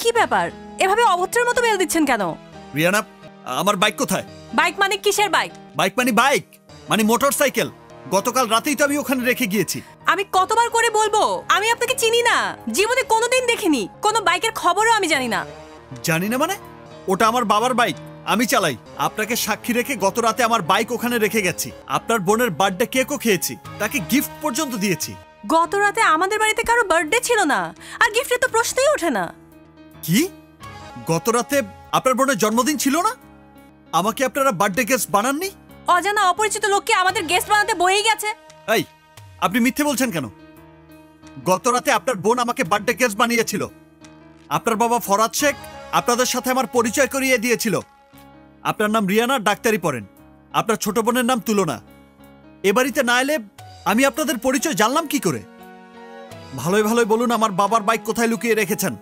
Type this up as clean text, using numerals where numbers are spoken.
কি ব্যাপার, এভাবে অভদ্রের মতো বেল দিচ্ছেন কেন? রিয়ানা, আমার বাইক কোথায়? বাইক মানে কিসের বাইক? বাইক মানে মোটরসাইকেল। গতকাল রাতেই তো আমি ওখানে রেখে গিয়েছি। আমি কতবার করে বলবো, আমি আপনাকে চিনি না, জীবনে কোনোদিন দেখিনি, কোনো বাইকের খবরও আমি জানি না। জানি না মানে? ওটা আমার বাবার বাইক, আমি চালাই। আপনাকে সাক্ষী রেখে গত রাতে আমার বাইক ওখানে রেখে গেছি। আপনার বোনের বার্থডে কেকও খেয়েছি, তাকে গিফট পর্যন্ত দিয়েছি। গত রাতে আমাদের বাড়িতে কারো বার্থডে ছিল না, আর গিফটের তো প্রশ্নই ওঠে না। কি? গত রাতে আপনার বোনের জন্মদিন ছিল না? আমাকে আপনারা বার্থডে গেস্ট বানাননি? অজানা অপরিচিত লোককে আমাদের গেস্ট বানাতে বয়েই গেছে। এই, আপনি মিথ্যে বলছেন কেন? গত রাতে আপনার বোন আমাকে বার্থডে গেস্ট বানিয়েছিল। আপনার বাবা ফরাদ শেখ আপনাদের সাথে আমার পরিচয় করিয়ে দিয়েছিল। আপনার নাম রিয়ানা, ডাক্তারি পড়েন। আপনার ছোট বোনের নাম তুলনা। এ বাড়িতে না এলে আমি আপনাদের পরিচয় জানলাম কি করে? ভালোই ভালোই বলুন আমার বাবার বাইক কোথায় লুকিয়ে রেখেছেন।